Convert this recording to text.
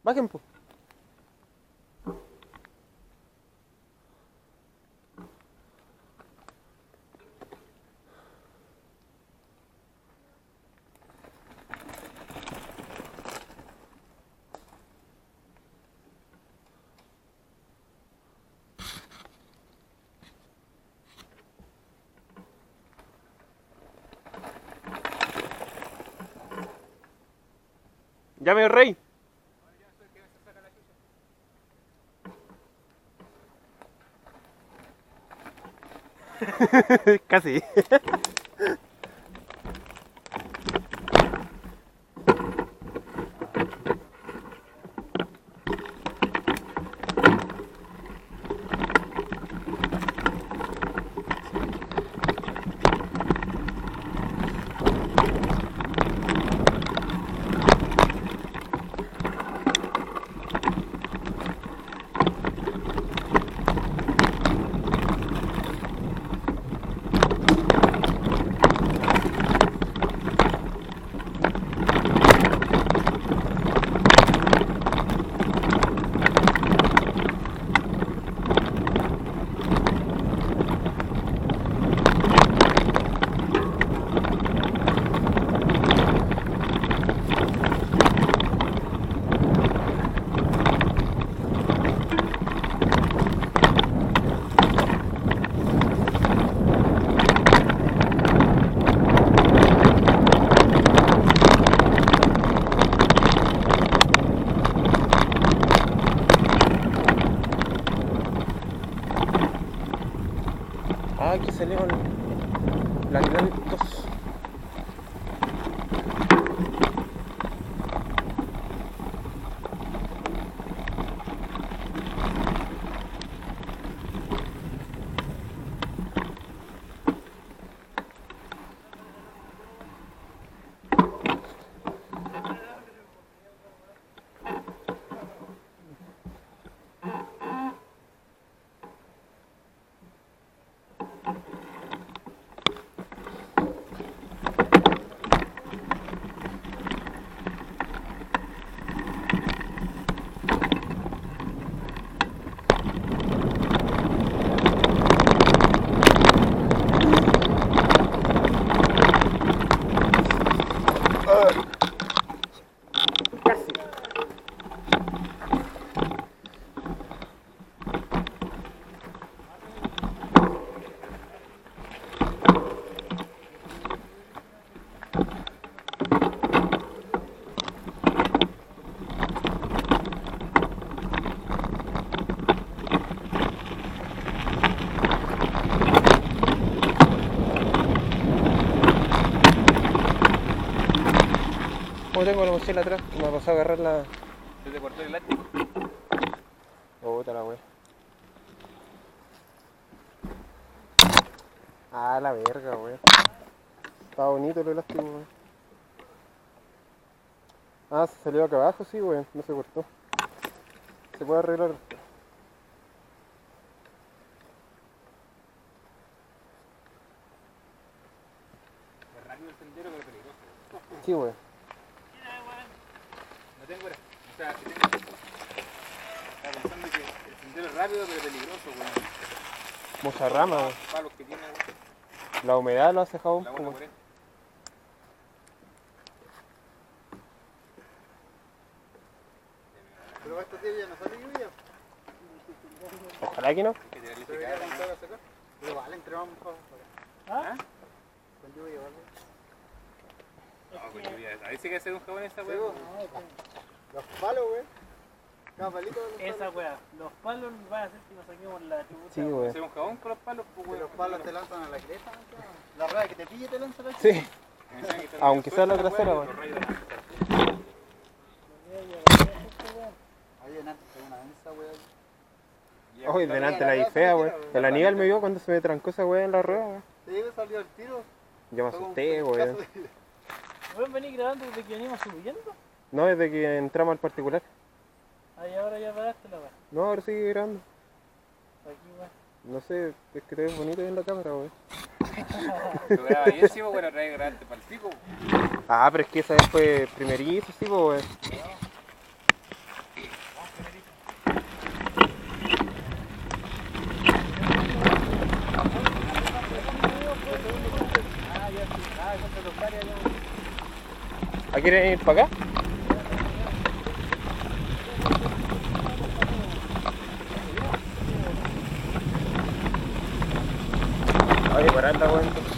Bajen, po. Llame, rey. Casi. Ah, aquí salieron el animal 2. Como tengo la mochila atrás, me ha pasado a agarrar la... ¿Se te cortó el elástico? Oh, puta la wea. Ah, la verga, wea. Estaba bonito el elástico, wea. Ah, se salió acá abajo, sí, wea. No se cortó. Se puede arreglar. Es rápido el sendero, pero peligroso. Sí, wea. No tengo hora. O sea, si tengo... Estaba pensando que el sendero es rápido, pero peligroso, weón. Mucha rama, wea. Los palos que tiene, weón. La humedad lo hace jabón, La como... 1:40. Pero estos días ya no sale lluvia. Ojalá que no. Hay que tirarle Debería picada, comenzar ¿no? a sacar. Pero vale, entre vamos para ¿Ah? con lluvia, vale. No, con lluvia. A ver si hay que hacer un jabón esa, Sí, weón. los palos, güey. Cada palito de los Esa palos. weá, los palos van a hacer que nos saquemos la chubucha. Sí, wea. Hacer un jabón con los palos, pues, Que weón. los palos te lanzan a la cresta. ¿No? La rueda que te pille te lanza a la cresta. Sí. Aunque sea la trasera, weón. weón. Ahí delante se ve una densa, güey. Oye, delante la vi fea, wea. El Aníbal me vio cuando se me trancó esa wea en la rueda, wea. Sí, me salió el tiro. Yo me Fue como asusté, un weón. pedazo de- ¿Pueden venir grabando desde que venimos subiendo? No, desde que entramos al particular. Ahí ahora ya paraste la weá. No, ahora sigue grabando. Aquí weá. No sé, es que te ves bonito en la cámara, weón. Lo grababa ahí encima, bueno, trae grabarte para el pico. Ah, pero es que esa vez fue primerizo, sí, po, weón. ¿A quieren ir para acá? Oye, por anda, weón.